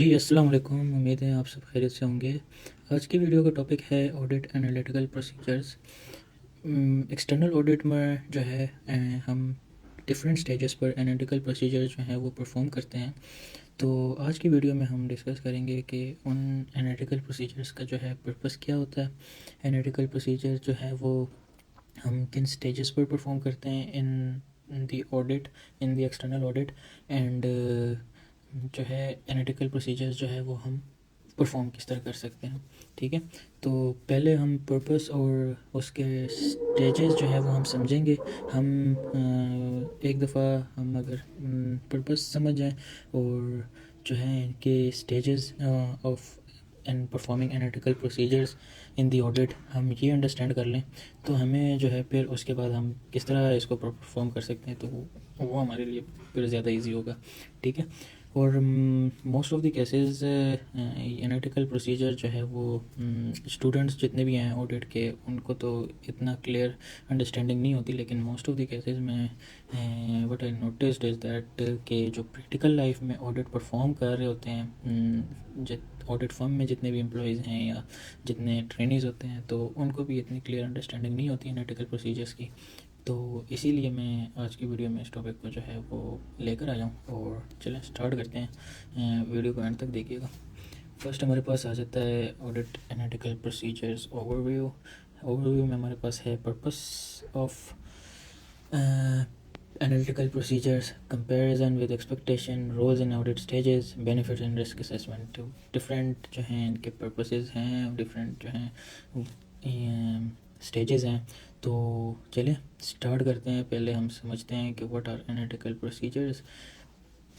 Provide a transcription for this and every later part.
जी, अस्सलाम वालेकुम। उम्मीद है आप सब खैरियत से होंगे। आज की वीडियो का टॉपिक है audit analytical procedures. External audit में जो है हम डिफरेंट स्टेजेस पर एनालिटिकल प्रोसीजर जो है वो परफॉर्म करते हैं। तो आज की वीडियो में हम डिस्कस करेंगे कि उन एनालिटिकल प्रोसीजर्स का जो है पर्पस क्या होता है। एनालिटिकल प्रोसीजर जो है वो हम किन स्टेजेस पर परफॉर्म करते हैं इन the audit, in the external audit and जो है एनालिटिकल प्रोसीजर्स जो है वो हम परफॉर्म किस तरह कर सकते हैं। ठीक है, तो पहले हम पर्पस और उसके स्टेजेस जो है वो हम समझेंगे। हम एक दफ़ा हम अगर पर्पस समझ जाएं और जो है इनके stages of and performing analytical procedures in the audit हम ये अंडरस्टैंड कर लें, तो हमें जो है फिर उसके बाद हम किस तरह इसको परफॉर्म कर सकते हैं, तो वो हमारे लिए फिर ज़्यादा इजी होगा। ठीक है, और most of the cases analytical procedure जो है वो स्टूडेंट्स जितने भी हैं ऑडिट के उनको तो इतना क्लियर अंडरस्टैंडिंग नहीं होती, लेकिन मोस्ट ऑफ द केसेस में what I noticed is that कि जो प्रैक्टिकल लाइफ में ऑडिट परफॉर्म कर रहे होते हैं, ऑडिट फर्म में जितने भी एम्प्लॉयज़ हैं या जितने ट्रेनीज़ होते हैं, तो उनको भी इतनी क्लियर अंडरस्टैंडिंग नहीं होती एनालिटिकल प्रोसीजर्स की। तो इसीलिए मैं आज की वीडियो में इस टॉपिक को जो है वो लेकर आया हूँ और चलें स्टार्ट करते हैं। वीडियो को एंड तक देखिएगा। फर्स्ट हमारे पास आ जाता है audit analytical procedures overview. Overview में हमारे पास है purpose of analytical procedures, comparison with expectation, roles in audit stages, benefits and risk assessment. Different जो हैं इनके पर्पसेस हैं, डिफरेंट जो हैं स्टेजेस हैं। तो चलिए स्टार्ट करते हैं। पहले हम समझते हैं कि what are analytical procedures.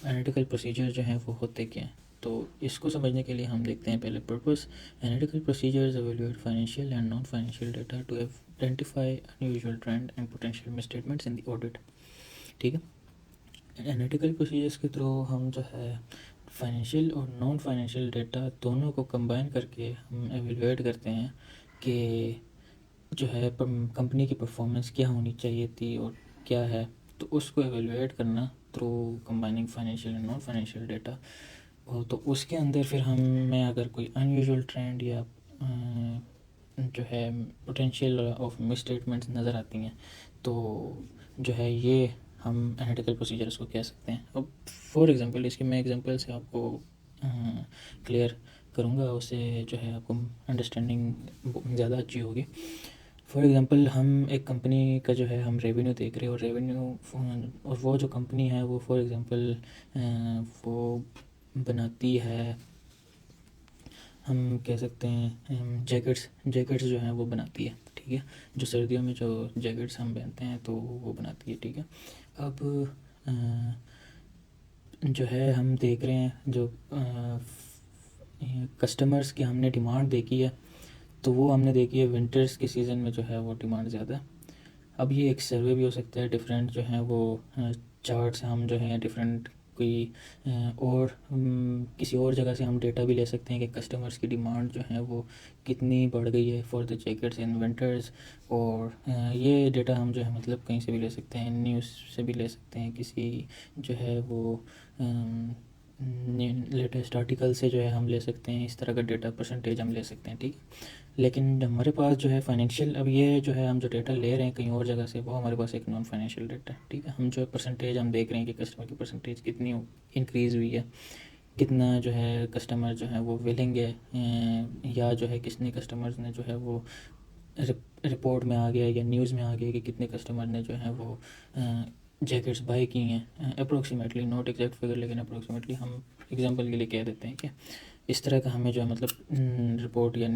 Analytical procedure जो हैं वो होते क्या हैं, तो इसको समझने के लिए हम देखते हैं पहले purpose. Analytical procedures evaluate financial and non financial data to identify unusual trend and potential misstatements in the audit. ठीक है, एनालिटिकल प्रोसीजर्स के थ्रू हम जो है फाइनेंशियल और नॉन फाइनेंशियल डेटा दोनों को कंबाइन करके हम एवेल्युएट करते हैं कि जो है कंपनी की परफॉर्मेंस क्या होनी चाहिए थी और क्या है। तो उसको एवेलुएट करना through combining financial and non financial data. तो उसके अंदर फिर हमें अगर कोई अनयूजुअल ट्रेंड या जो है पोटेंशियल ऑफ मिस स्टेटमेंट्स नज़र आती हैं, तो जो है ये हम एनालिटिकल प्रोसीजर्स को कह सकते हैं। अब फॉर एग्जांपल इसकी मैं एग्जांपल से आपको क्लियर करूँगा, उससे जो है आपको अंडरस्टैंडिंग ज़्यादा अच्छी होगी। फॉर एग्ज़ाम्पल हम एक कंपनी का जो है हम रेवेन्यू देख रहे हैं, और रेवेन्यू और वो जो कंपनी है वो फॉर एग्ज़ाम्पल वो बनाती है, हम कह सकते हैं जैकेट्स जैकेट्स जो हैं वो बनाती है। ठीक है, जो सर्दियों में जो जैकेट्स हम पहनते हैं तो वो बनाती है। ठीक है, अब जो है हम देख रहे हैं जो कस्टमर्स की हमने डिमांड देखी है, तो वो हमने देखी है विंटर्स के सीज़न में जो है वो डिमांड ज़्यादा है। अब ये एक सर्वे भी हो सकता है, डिफरेंट जो हैं वो चार्ट्स हम जो हैं डिफरेंट कोई और किसी और जगह से हम डेटा भी ले सकते हैं कि कस्टमर्स की डिमांड जो है वो कितनी बढ़ गई है for the jackets in winters. और ये डेटा हम जो है मतलब कहीं से भी ले सकते हैं, न्यूज़ से भी ले सकते हैं, किसी जो है वो लेटेस्ट आर्टिकल से जो है हम ले सकते हैं। इस तरह का डेटा परसेंटेज हम ले सकते हैं। ठीक है, लेकिन हमारे पास जो है फाइनेंशियल, अब ये जो है हम जो डेटा ले रहे हैं कहीं और जगह से, वो हमारे पास एक नॉन फाइनेंशियल डेटा है। ठीक है, हम जो परसेंटेज हम देख रहे हैं कि कस्टमर की परसेंटेज कितनी इंक्रीज़ हुई है, कितना जो है कस्टमर जो है वो विलिंग है, या जो है कितने कस्टमर्स ने जो है वो रिपोर्ट में आ गया या न्यूज़ में आ गया कि कितने कस्टमर ने जो है वो जैकेट्स बाई की हैं। अप्रोक्सीमेटली, नॉट एग्जैक्ट फिगर, लेकिन अप्रोक्सीमेटली हम एग्जांपल के लिए कह देते हैं कि इस तरह का हमें जो है मतलब रिपोर्ट या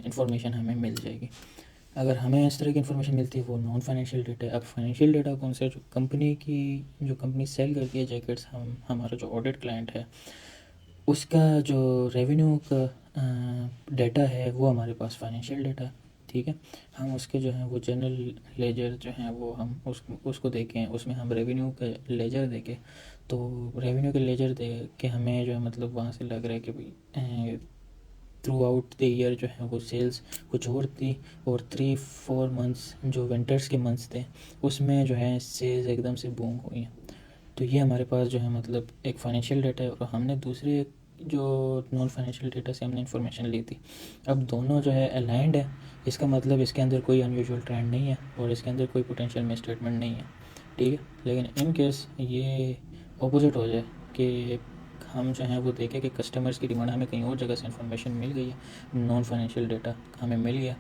इंफॉर्मेशन हमें मिल जाएगी। अगर हमें इस तरह की इन्फॉर्मेशन मिलती है वो नॉन फाइनेंशियल डेटा है। अब फाइनेंशियल डेटा कौन सा है? जो कंपनी की, जो कंपनी सेल करती है जैकेट्स, हम हमारा जो ऑडिट क्लाइंट है उसका जो रेवेन्यू का डेटा है वो हमारे पास फाइनेंशियल डेटा है। ठीक है, हम उसके जो है वो जनरल लेजर जो है वो हम उसको देखें, उसमें हम रेवेन्यू का लेजर देखें, तो रेवेन्यू के लेजर देख के हमें जो है मतलब वहाँ से लग रहा है कि भाई थ्रू आउट द ईयर जो है वो सेल्स कुछ और थी, और 3-4 मंथ्स जो विंटर्स के मंथ्स थे उसमें जो है सेल्स एकदम से बूम हुई हैं। तो ये हमारे पास जो है मतलब एक फाइनेंशियल डेटा है। और हमने दूसरे जो नॉन फाइनेंशियल डेटा से हमने इंफॉर्मेशन ली थी। अब दोनों जो है अलाइंड है, इसका मतलब इसके अंदर कोई अनयूजुअल ट्रेंड नहीं है और इसके अंदर कोई पोटेंशियल मिस स्टेटमेंट नहीं है, ठीक है। लेकिन इन केस ये ऑपोजिट हो जाए कि हम जो हैं वो देखें कि कस्टमर्स की डिमांड हमें कहीं और जगह से इन्फॉर्मेशन मिल गई है, नॉन फाइनेंशियल डेटा हमें मिल गया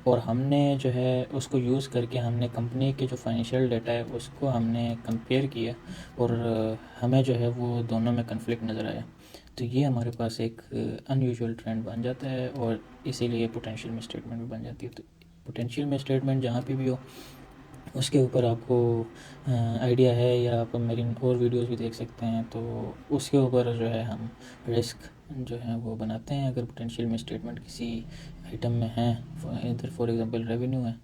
और हमने जो है उसको यूज़ करके हमने कंपनी के जो फाइनेंशियल डेटा है उसको हमने कंपेयर किया और हमें जो है वो दोनों में कन्फ्लिक्ट नज़र आया, तो ये हमारे पास एक अनयूजुअल ट्रेंड बन जाता है और इसीलिए पोटेंशियल मिस स्टेटमेंट भी बन जाती है। तो पोटेंशियल मिस स्टेटमेंट जहाँ पे भी हो उसके ऊपर आपको आइडिया है या आप मेरी और वीडियोस भी देख सकते हैं, तो उसके ऊपर जो है हम रिस्क जो है वो बनाते हैं। अगर पोटेंशियल मिस स्टेटमेंट किसी आइटम में है, इधर फॉर एग्जांपल रेवेन्यू है,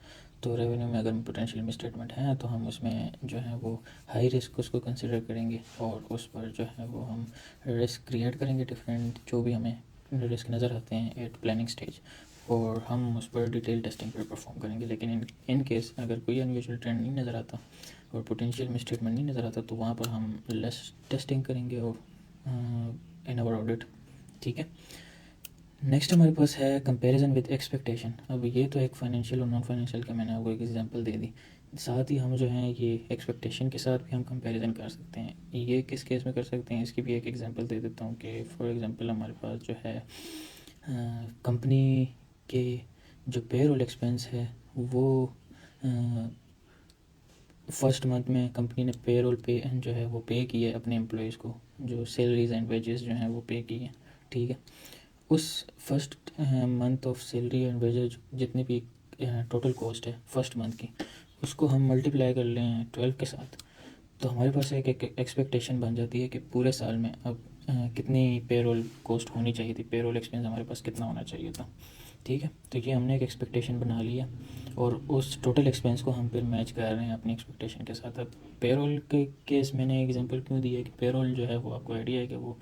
तो रेवेन्यू में अगर पोटेंशियल मिस स्टेटमेंट है तो हम उसमें जो है वो हाई रिस्क उसको कंसिडर करेंगे और उस पर जो है वो हम रिस्क क्रिएट करेंगे डिफरेंट जो भी हमें रिस्क नज़र आते हैं एट प्लानिंग स्टेज, और हम उस पर डिटेल टेस्टिंग पर परफॉर्म करेंगे। लेकिन इन केस अगर कोई अनयूजुअल ट्रेंड नहीं नज़र आता और पोटेंशियल मिस स्टेटमेंट नहीं नज़र आता तो वहाँ पर हम लेस टेस्टिंग करेंगे और इन आवर ऑडिट, ठीक है। नेक्स्ट हमारे पास है कंपैरिजन विद एक्सपेक्टेशन। अब ये तो एक फाइनेंशियल और नॉन फाइनेंशियल का मैंने आपको एक एग्जांपल दे दी, साथ ही हम जो हैं ये एक्सपेक्टेशन के साथ भी हम कंपैरिजन कर सकते हैं। ये किस केस में कर सकते हैं इसकी भी एक एग्जांपल दे देता हूँ कि फॉर एग्जांपल हमारे पास जो है कंपनी के जो पेरोल एक्सपेंस है वो फर्स्ट मंथ में कंपनी ने पेरोल पे जो है वो पे की है अपने एम्प्लॉयज़ को, जो सैलरीज एंड वेजेस जो हैं वो पे की हैं, ठीक है। उस first month of salary and wages जितनी भी टोटल कॉस्ट है फर्स्ट मंथ की, उसको हम मल्टीप्लाई कर लें 12 के साथ, तो हमारे पास एक एक्सपेक्टेशन बन जाती है कि पूरे साल में अब कितनी पेरोल कॉस्ट होनी चाहिए थी, पेरोल एक्सपेंस हमारे पास कितना होना चाहिए था, ठीक है। तो ये हमने एक एक्सपेक्टेशन बना लिया और उस टोटल एक्सपेंस को हम फिर मैच कर रहे हैं अपनी एक्सपेक्टेशन के साथ। अब पेरोल के केस मैंने एग्जांपल क्यों दिया है कि पेरोल जो है वो आपको आइडिया है कि वो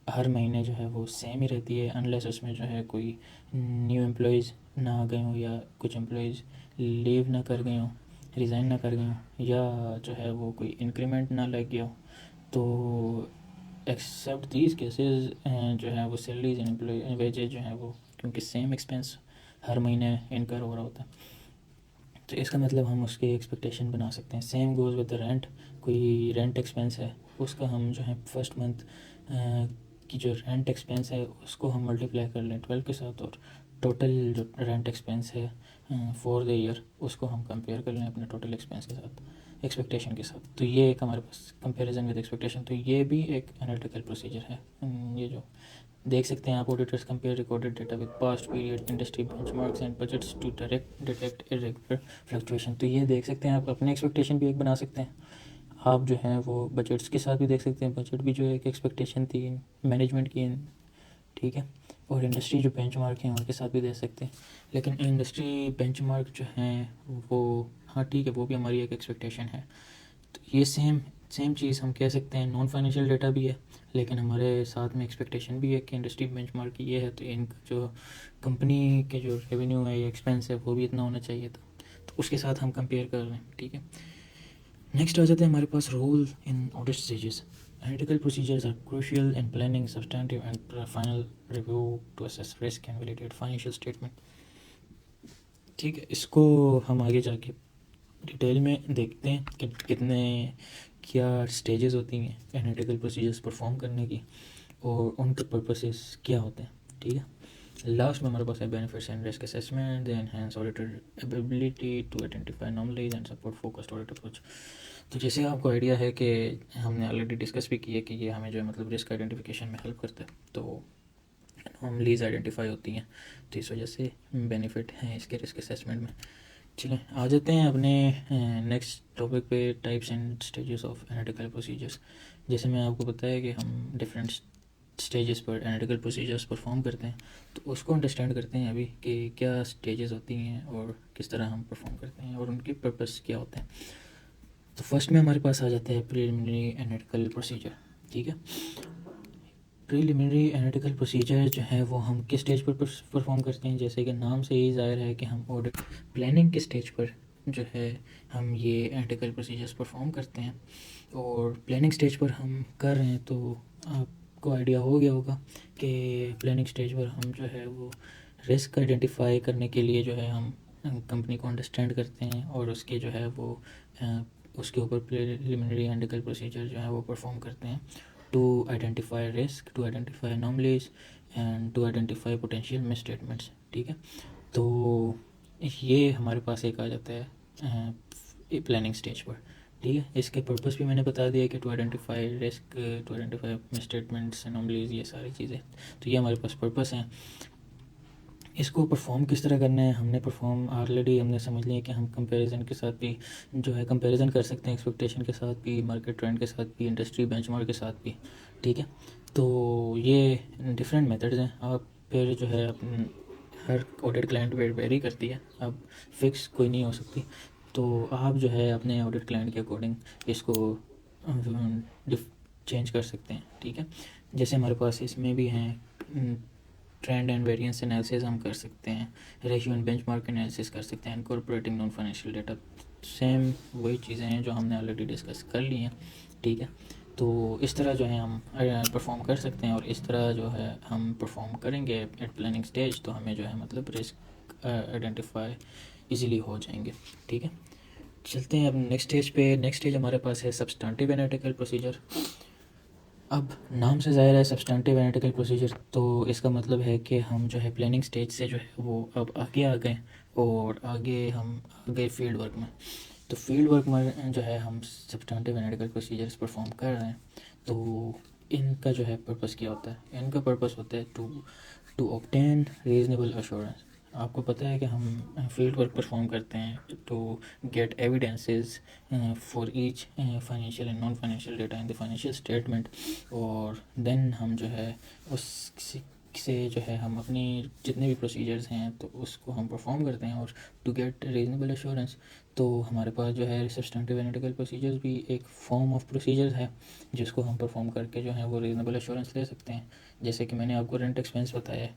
हर महीने जो है वो सेम ही रहती है, अनलेस उसमें जो है कोई न्यू एम्प्लॉयज़ ना आ गए हों या कुछ एम्प्लॉयज़ लीव ना कर गए हों, रिज़ाइन ना कर गए हों, या जो है वो कोई इंक्रीमेंट ना लग गया हो। तो एक्सेप्ट दीज केसेस जो है वो सैलरीज एंड एम्प्लॉय वेजेज जो है वो क्योंकि सेम एक्सपेंस हर महीने इनकर हो रहा होता है, तो इसका मतलब हम उसकी एक्सपेक्टेशन बना सकते हैं। Same goes with the rent, कोई रेंट एक्सपेंस है उसका हम जो है फर्स्ट मंथ की जो रेंट एक्सपेंस है उसको हम मल्टीप्लाई कर लें 12 के साथ और टोटल जो रेंट एक्सपेंस है फॉर द ईयर उसको हम कंपेयर कर लें अपने टोटल एक्सपेंस के साथ, एक्सपेक्टेशन के साथ। तो ये एक हमारे पास कंपैरिजन विद एक्सपेक्टेशन, तो ये भी एक एनालिटिकल प्रोसीजर है। ये जो देख सकते हैं आप, auditors compare recorded data with past period industry benchmarks and budgets to direct detect irregular fluctuation. तो ये देख सकते हैं आप, अपने एक्सपेक्टेशन भी एक बना सकते हैं आप जो है वो बजट्स के साथ भी देख सकते हैं, बजट भी जो है एक एक्सपेक्टेशन थी मैनेजमेंट की, ठीक है। और इंडस्ट्री जो बेंचमार्क हैं उनके साथ भी दे सकते हैं। लेकिन इंडस्ट्री बेंचमार्क जो हैं वो हाँ ठीक है वो भी हमारी एक एक्सपेक्टेशन है। तो ये सेम सेम चीज़ हम कह सकते हैं, नॉन फाइनेंशियल डेटा भी है लेकिन हमारे साथ में एक्सपेक्टेशन भी है कि इंडस्ट्री बेंचमार्क ये है, तो इनका जो कंपनी के जो रेवेन्यू है या एक्सपेंस है वो भी इतना होना चाहिए था, तो उसके साथ हम कंपेयर कर रहे हैं, ठीक है। नेक्स्ट आ जाते हैं हमारे पास role in audit stages. Analytical procedures are crucial in planning substantive and final review to assess risk and validate financial statement, ठीक है। इसको हम आगे जाके डिटेल में देखते हैं कि कितने क्या स्टेजेस होती हैं एनालिटिकल प्रोसीजर्स परफॉर्म करने की और उनके पर्पसेस क्या होते हैं, ठीक है। लास्ट में हमारे पास है benefits and risk assessment, they enhance auditor ability to identify anomalies and support focused audit approach. तो जैसे आपको आइडिया है कि हमने ऑलरेडी डिस्कस भी किया कि ये हमें जो है मतलब रिस्क आइडेंटिफिकेशन में हेल्प करता है, तो अनोमलीज आइडेंटिफाई होती हैं, तो इस वजह से बेनिफिट हैं इसके रिस्क असेसमेंट में। चलें आ जाते हैं अपने नेक्स्ट टॉपिक पे, types and stages of analytical procedures. जैसे मैं आपको बताया कि हम डिफरेंट स्टेजेस पर एनालिटिकल प्रोसीजर्स परफॉर्म करते हैं, तो उसको अंडरस्टैंड करते हैं अभी कि क्या स्टेजेस होती हैं और किस तरह हम परफॉर्म करते हैं और उनके पर्पस क्या होते हैं। तो फर्स्ट में हमारे पास आ जाता है प्रीलिमिनरी एनालिटिकल प्रोसीजर, ठीक है। प्रीलिमिनरी एनालिटिकल प्रोसीजर जो है वो हम किस स्टेज पर परफॉर्म करते हैं, जैसे कि नाम से ही ज़ाहिर है कि हम ऑडिट प्लानिंग के स्टेज पर जो है हम ये एनालिटिकल प्रोसीजर्स परफॉर्म करते हैं। और प्लानिंग स्टेज पर हम कर रहे हैं तो आप आपको आइडिया हो गया होगा कि प्लानिंग स्टेज पर हम जो है वो रिस्क आइडेंटिफाई करने के लिए जो है हम कंपनी को अंडरस्टैंड करते हैं और उसके जो है वो उसके ऊपर प्रिलिमिनरी एंड प्रोसीजर जो है वो परफॉर्म करते हैं to identify risk, to identify anomalies and to identify potential misstatements. ठीक है, तो ये हमारे पास एक आ जाता है प्लानिंग स्टेज पर। ठीक है, इसके पर्पस भी मैंने बता दिया कि to identify risk, to identify misstatements, anomalies, ये सारी चीज़ें। तो ये हमारे पास पर्पस हैं। इसको परफॉर्म किस तरह करना है, हमने परफॉर्म ऑलरेडी हमने समझ लिया कि हम कंपैरिजन के साथ भी जो है कंपैरिजन कर सकते हैं, एक्सपेक्टेशन के साथ भी, मार्केट ट्रेंड के साथ भी, इंडस्ट्री बेंचमार्क के साथ भी। ठीक है, तो ये डिफरेंट मेथड्स हैं। आप फिर जो है हर ऑडिट क्लाइंट वेरी करती है, अब फिक्स कोई नहीं हो सकती। तो आप जो है अपने ऑडिट क्लाइंट के अकॉर्डिंग इसको चेंज कर सकते हैं। ठीक है, जैसे हमारे पास इसमें भी हैं ट्रेंड एंड वेरिएंस एनालिसिस हम कर सकते हैं, रेशियो एंड बेंचमार्क एनालिसिस कर सकते हैं, incorporating non financial data. Same वही चीज़ें हैं जो हमने ऑलरेडी डिस्कस कर ली हैं। ठीक है, तो इस तरह जो है हम परफॉर्म कर सकते हैं और इस तरह जो है हम परफॉर्म करेंगे एट प्लानिंग स्टेज, तो हमें जो है मतलब रिस्क आइडेंटिफाई इजीली हो जाएंगे। ठीक है, चलते हैं अब नेक्स्ट स्टेज पे। नेक्स्ट स्टेज हमारे पास है सब्सटेंटिव एनालिटिकल प्रोसीजर। अब नाम से ज़ाहिर है सब्सटेंटिव एनालिटिकल प्रोसीजर, तो इसका मतलब है कि हम जो है प्लानिंग स्टेज से जो है वो अब आगे आ गए और आगे हम आ गए फील्ड वर्क में। तो फील्ड वर्क में जो है हम सब्सटेंटिव एनालिटिकल प्रोसीजर्स परफॉर्म कर रहे हैं। तो इनका जो है पर्पस क्या होता है? इनका पर्पस होता है टू ऑब्टेन रीजनेबल अश्योरेंस। आपको पता है कि हम फील्ड वर्क परफॉर्म करते हैं to get evidences for each financial and non financial data in the financial statement, और देन हम जो है उस से जो है हम अपनी जितने भी प्रोसीजर्स हैं तो उसको हम परफॉर्म करते हैं और टू गेट रीजनेबल एश्योरेंस। तो हमारे पास जो है सब्सटेंटिव एनालिटिकल प्रोसीजर्स भी एक फॉर्म ऑफ प्रोसीजर्स है जिसको हम परफॉर्म करके जो है वो रीजनेबल एश्योरेंस ले सकते हैं। जैसे कि मैंने आपको रेंट एक्सपेंस बताया,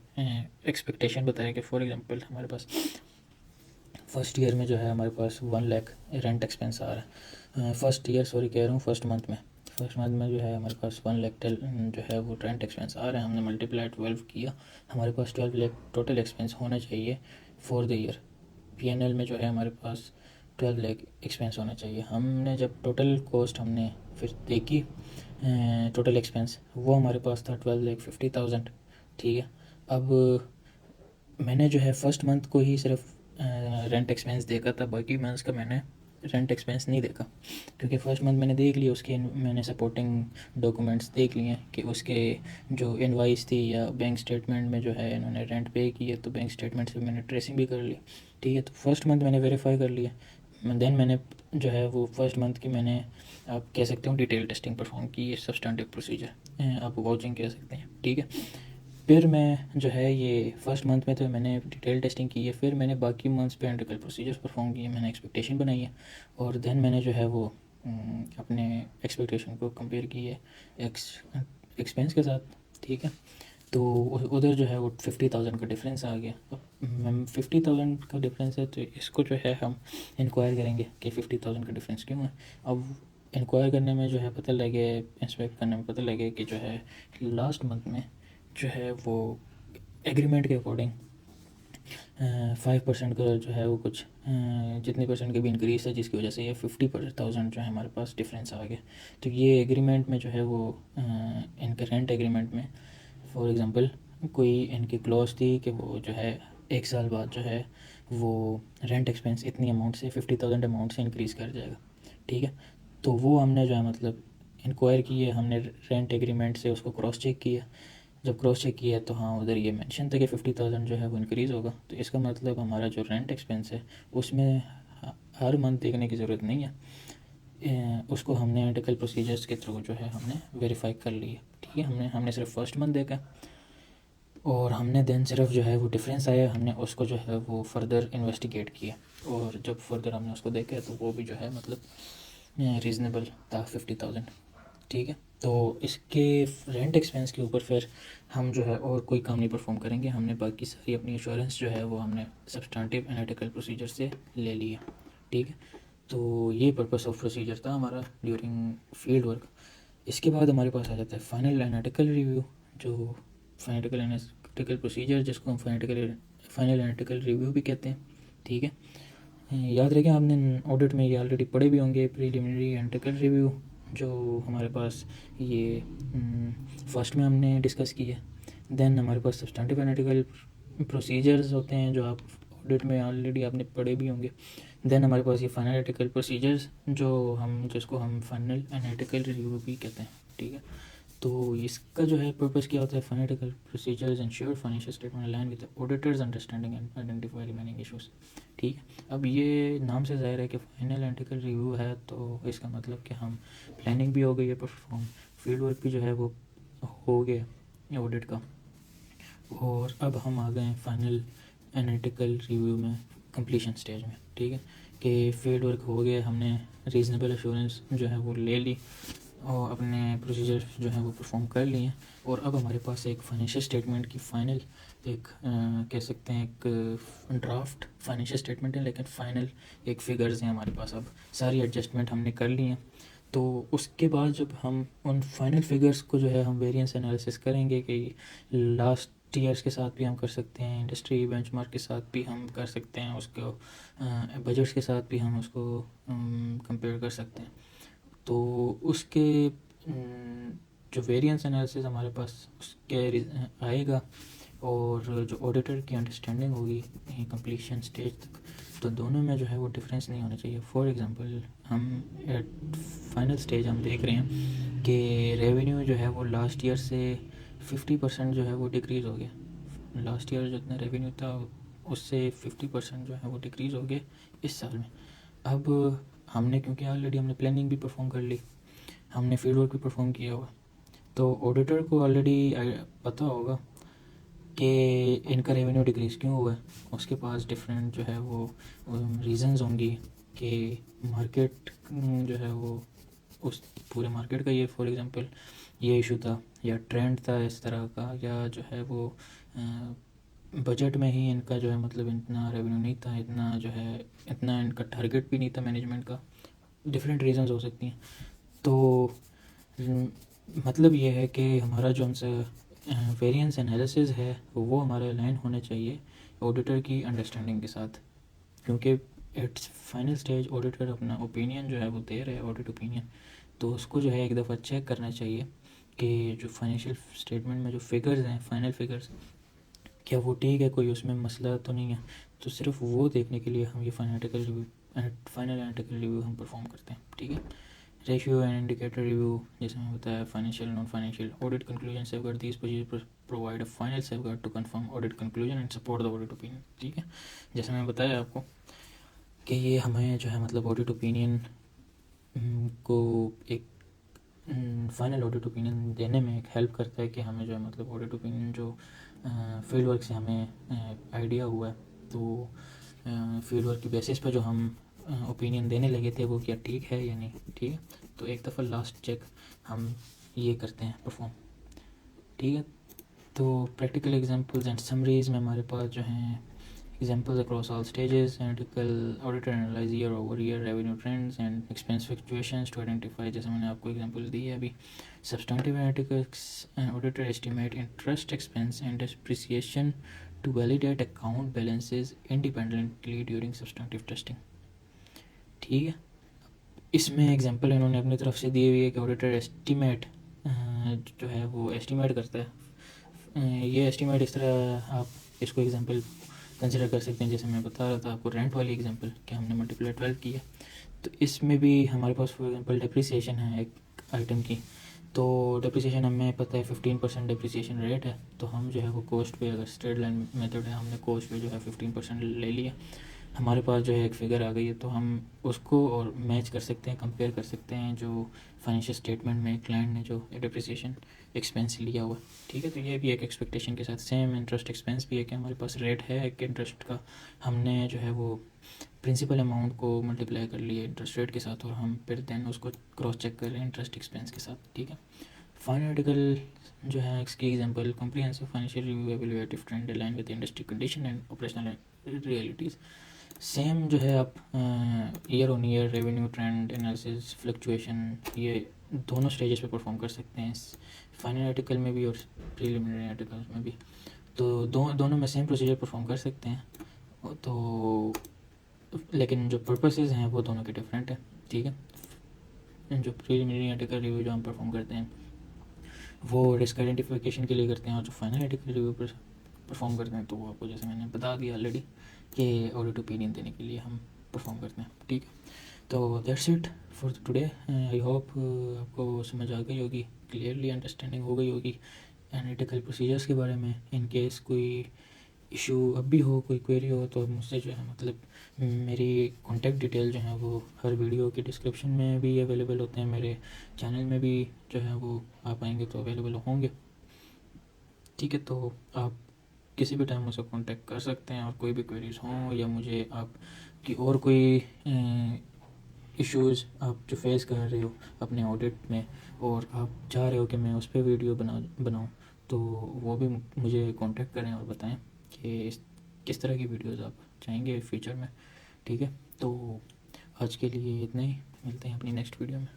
एक्सपेक्टेशन बताया कि फॉर एग्जांपल हमारे पास फर्स्ट ईयर में जो है हमारे पास 1 लाख रेंट एक्सपेंस आ रहा है। फर्स्ट ईयर सॉरी कह रहा हूँ, फर्स्ट मंथ में जो है हमारे पास 1 लाख जो है वो रेंट एक्सपेंस आ रहा है। हमने मल्टीप्लाई 12 किया, हमारे पास 12 लाख टोटल एक्सपेंस होना चाहिए फॉर द ईयर। P&L में जो है हमारे पास 12 लाख एक्सपेंस होना चाहिए। हमने जब टोटल कॉस्ट हमने फिर देखी, टोटल एक्सपेंस वो हमारे पास था 12,50,000। ठीक है, अब मैंने जो है फर्स्ट मंथ को ही सिर्फ रेंट एक्सपेंस देखा था, बाकी मंथ्स का मैंने रेंट एक्सपेंस नहीं देखा, क्योंकि फर्स्ट मंथ मैंने देख लिया, उसके मैंने सपोर्टिंग डॉक्यूमेंट्स देख लिए कि उसके जो इनवाइस थी या बैंक स्टेटमेंट में जो है इन्होंने रेंट पे किया, तो बैंक स्टेटमेंट से मैंने ट्रेसिंग भी कर ली। ठीक है, तो फर्स्ट मंथ मैंने वेरीफाई कर लिया। देन मैंने जो है वो फर्स्ट मंथ की मैंने आप कह सकते हो डिटेल टेस्टिंग परफॉर्म की, ये सब्सटेंटिव प्रोसीजर आप वाचिंग कह सकते हैं। ठीक है, फिर मैं जो है ये फर्स्ट मंथ में तो मैंने डिटेल टेस्टिंग की है, फिर मैंने बाकी मंथ्स पे एनालिटिकल प्रोसीजर्स परफॉर्म किए, मैंने एक्सपेक्टेशन बनाई है और देन मैंने जो है वो अपने एक्सपेक्टेशन को कंपेयर की है एक्सपेंस के साथ। ठीक है, तो उधर जो है वो 50,000 का डिफरेंस आ गया। अब 50,000 का डिफरेंस है तो इसको जो है हम इंक्वायर करेंगे कि 50,000 का डिफरेंस क्यों है। अब इंक्वायर करने में जो है पता लगे, इंस्पेक्ट करने में पता लगे कि जो है लास्ट मंथ में जो है वो एग्रीमेंट के अकॉर्डिंग 5% का जो है वो कुछ जितने परसेंट की भी इंक्रीज है, जिसकी वजह से ये 50,000 जो है हमारे पास डिफरेंस आ गया। तो ये एग्रीमेंट में जो है वो इनके रेंट एग्रीमेंट में फॉर एग्ज़ाम्पल कोई इनकी क्लॉज थी कि वो जो है 1 साल बाद जो है वो रेंट एक्सपेंस इतनी अमाउंट से 50,000 अमाउंट से इंक्रीज़ कर जाएगा। ठीक है, तो वो हमने जो है मतलब इंक्वायर की है, हमने रेंट एग्रीमेंट से उसको क्रॉस चेक किया। जब क्रॉस चेक किया तो हाँ उधर ये मेंशन था कि 50,000 जो है वो इंक्रीज़ होगा। तो इसका मतलब हमारा जो रेंट एक्सपेंस है उसमें हर मंथ देखने की ज़रूरत नहीं है, उसको हमने एनालिटिकल प्रोसीजर्स के थ्रू जो है हमने वेरीफाई कर लिया। ठीक है, हमने सिर्फ फर्स्ट मंथ देखा और हमने देन सिर्फ जो है वो डिफरेंस आया, हमने उसको जो है वो फर्दर इन्वेस्टिगेट किया और जब फर्दर हमने उसको देखा तो वो भी जो है मतलब रीज़नेबल था 50,000। ठीक है, तो इसके रेंट एक्सपेंस के ऊपर फिर हम जो है और कोई काम नहीं परफॉर्म करेंगे, हमने बाकी सारी अपनी इंश्योरेंस जो है वो हमने सब्सटेंटिव एनालिटिकल प्रोसीजर से ले लिया। ठीक है, तो ये पर्पस ऑफ प्रोसीजर था हमारा ड्यूरिंग फील्ड वर्क। इसके बाद हमारे पास आ जाता है फाइनल एनालिटिकल रिव्यू, जो फाइनल एनालिटिकल प्रोसीजर जिसको हम फाइनल एनालिटिकल रिव्यू भी कहते हैं। ठीक है, याद रखें आपने ऑडिट में ये ऑलरेडी पढ़े भी होंगे, प्रीलिमिनरी एनालिटिकल रिव्यू जो हमारे पास ये फर्स्ट में हमने डिस्कस की है। देन हमारे पास सब्सटेंटिव एनालिटिकल प्रोसीजर्स होते हैं जो आप ऑडिट में ऑलरेडी आपने पढ़े भी होंगे। देन हमारे पास ये फाइनल एनालिटिकल प्रोसीजर्स जिसको हम फाइनल एनालिटिकल रिव्यू भी कहते हैं। ठीक है, तो इसका जो है पर्पस क्या होता है, final analytical procedures ensure financial statement align with auditors understanding and identify remaining issues. ठीक है, अब ये नाम से ज़ाहिर है कि फाइनल एनालिटिकल रिव्यू है, तो इसका मतलब कि हम प्लानिंग भी हो गई है परफॉर्म, फील्ड वर्क भी जो है वो हो गया ऑडिट का, और अब हम आ गए हैं फाइनल एनालिटिकल रिव्यू में कंप्लीशन स्टेज में। ठीक है, कि फील्ड वर्क हो गया, हमने रीज़नेबल एश्योरेंस जो है वो ले ली और अपने प्रोसीजर जो है वो परफॉर्म कर लिए, और अब हमारे पास एक फाइनेंशियल स्टेटमेंट की फाइनल एक कह सकते हैं एक ड्राफ्ट फाइनेंशियल स्टेटमेंट है, लेकिन फाइनल एक फिगर्स हैं हमारे पास। अब सारी एडजस्टमेंट हमने कर ली हैं, तो उसके बाद जब हम उन फाइनल फिगर्स को जो है हम वेरिएंस एनालिसिस करेंगे कि लास्ट ईयर्स के साथ भी हम कर सकते हैं, इंडस्ट्री बेंचमार्क के साथ भी हम कर सकते हैं, उसको बजट्स के साथ भी हम उसको कंपेयर कर सकते हैं। तो उसके जो वेरिएंस एनालिसिस हमारे पास उसके आएगा, और जो ऑडिटर की अंडरस्टैंडिंग होगी कंप्लीशन स्टेज तक, तो दोनों में जो है वो डिफरेंस नहीं होना चाहिए। फॉर एग्जांपल हम एट फाइनल स्टेज हम देख रहे हैं कि रेवेन्यू जो है वो लास्ट ईयर से 50% जो है वो डिक्रीज़ हो गया। लास्ट ईयर जितना रेवेन्यू था उससे 50% जो है वो डिक्रीज़ हो गया इस साल में। अब हमने क्योंकि ऑलरेडी हमने प्लानिंग भी परफॉर्म कर ली, हमने फील्ड वर्क भी परफॉर्म किया हुआ, तो ऑडिटर को ऑलरेडी पता होगा कि इनका रेवेन्यू डिक्रीज़ क्यों हुआ है। उसके पास डिफरेंट जो है वो रीज़न्स होंगी कि मार्केट जो है वो उस पूरे मार्केट का ये फॉर एग्जांपल ये इशू था या ट्रेंड था इस तरह का, या जो है वो बजट में ही इनका जो है मतलब इतना रेवेन्यू नहीं था, इतना जो है इतना इनका टारगेट भी नहीं था मैनेजमेंट का, डिफरेंट रीज़न्स हो सकती हैं। तो मतलब ये है कि हमारा जो हमसे वेरिएंस एनालिसिस है वो हमारा अलाइन होना चाहिए ऑडिटर की अंडरस्टैंडिंग के साथ, क्योंकि इट्स फाइनल स्टेज ऑडिटर अपना ओपिनियन जो है वो दे रहे हैं, ऑडिट ओपिनियन, तो उसको जो है एक दफ़ा चेक करना चाहिए कि जो फाइनेंशियल स्टेटमेंट में जो फिगर्स हैं फाइनल फिगर्स क्या वो ठीक है, कोई उसमें मसला तो नहीं है। तो सिर्फ वो देखने के लिए हम ये फाइनल एनालिटिकल रिव्यू हम परफॉर्म करते हैं। ठीक है, रेशियो एंड इंडिकेटर रिव्यू जैसे मैंने बताया, financial non financial audit conclusion safeguard, these procedure provide a final safeguard to confirm audit conclusion and support the audit opinion. ठीक है, जैसे मैंने बताया आपको कि ये हमें जो है मतलब ऑडिट ओपिनियन को एक फाइनल ऑडिट ओपिनियन देने में एक हेल्प करता है कि हमें जो है मतलब ऑडिट ओपिनियन जो फील्ड वर्क से हमें आइडिया हुआ है, तो फील्ड वर्क की बेसिस पर जो हम ओपिनियन देने लगे थे वो क्या ठीक है या नहीं। ठीक है, तो एक दफ़ा लास्ट चेक हम ये करते हैं परफॉर्म। ठीक है, तो प्रैक्टिकल एग्जांपल्स एंड समरीज में हमारे पास जो हैं examples across all stages, analytical auditor analyze year over year revenue trends and expense fluctuations to identify, जैसे मैंने आपको एग्जांपल दी है अभी। substantive analytics auditor estimate interest expense and depreciation to validate account balances independently during substantive testing। ठीक है, इसमें example इन्होंने अपनी तरफ से दी हुई है कि ऑडिटर एस्टीमेट जो है वो एस्टीमेट करता है। ये एस्टीमेट इस तरह आप इसको एग्जांपल कंसिडर कर सकते हैं, जैसे मैं बता रहा था आपको रेंट वाली एग्जांपल कि हमने मल्टीप्लाई 12 किया, तो इसमें भी हमारे पास फॉर एग्जांपल डिप्रिसिएशन है एक आइटम की, तो डिप्रिसिएशन हमें पता है 15% डिप्रिसिएशन रेट है, तो हम जो है वो कॉस्ट पे, अगर स्ट्रेट लाइन मेथड है, हमने कॉस्ट पे जो है 15% ले लिया, हमारे पास जो है एक फ़िगर आ गई है, तो हम उसको और मैच कर सकते हैं, कंपेयर कर सकते हैं जो फाइनेंशियल स्टेटमेंट में क्लाइंट ने जो डिप्रिसिएशन एक्सपेंस लिया हुआ। ठीक है, तो ये भी एक एक्सपेक्टेशन के साथ सेम इंटरेस्ट एक्सपेंस भी है कि हमारे पास रेट है एक इंटरेस्ट का, हमने जो है वो प्रिंसिपल अमाउंट को मल्टीप्लाई कर लिया इंटरेस्ट रेट के साथ, और हम फिर देन उसको क्रॉस चेक कर रहे हैं इंटरेस्ट एक्सपेंस के साथ। ठीक है, फाइनल आर्टिकल जो है इसकी example comprehensive financial review evaluative trend align with industry condition and operational realities. Same जो है आप year on year revenue trend analysis fluctuation ये दोनों स्टेजेस पे परफॉर्म कर सकते हैं, फाइनल आर्टिकल में भी और प्रीलिमिनरी आर्टिकल में भी। तो दोनों में सेम प्रोसीजर परफॉर्म कर सकते हैं। तो लेकिन जो पर्पसेस हैं वो दोनों के डिफरेंट हैं, ठीक है। जो प्रीलिमिनरी आर्टिकल रिव्यू जो हम परफॉर्म करते हैं वो रिस्क आइडेंटिफिकेशन के लिए करते हैं, और जो फाइनल आर्टिकल रिव्यू परफॉर्म करते हैं तो वो आपको जैसे मैंने बता दिया ऑलरेडी कि ऑडिट ओपिनियन देने के लिए हम परफॉर्म करते हैं, ठीक है। तो that's it for today. I hope आपको समझ आ गई होगी, क्लियरली अंडरस्टैंडिंग हो गई होगी एनालिटिकल प्रोसीजर्स के बारे में। इन केस कोई इशू अब भी हो, कोई क्वेरी हो, तो मुझसे जो है मतलब मेरी कॉन्टैक्ट डिटेल जो है वो हर वीडियो के डिस्क्रिप्शन में भी अवेलेबल होते हैं, मेरे चैनल में भी जो है वो आप आएंगे तो अवेलेबल होंगे, ठीक है। तो आप किसी भी टाइम मुझसे कांटेक्ट कर सकते हैं, और कोई भी क्वेरीज हों या मुझे आपकी और कोई इश्यूज़ आप जो फेस कर रहे हो अपने ऑडिट में और आप चाह रहे हो कि मैं उस पर वीडियो बनाऊं, तो वो भी मुझे कांटेक्ट करें और बताएं कि किस तरह की वीडियोज़ आप चाहेंगे फ्यूचर में, ठीक है। तो आज के लिए इतना ही, मिलते हैं अपनी नेक्स्ट वीडियो में।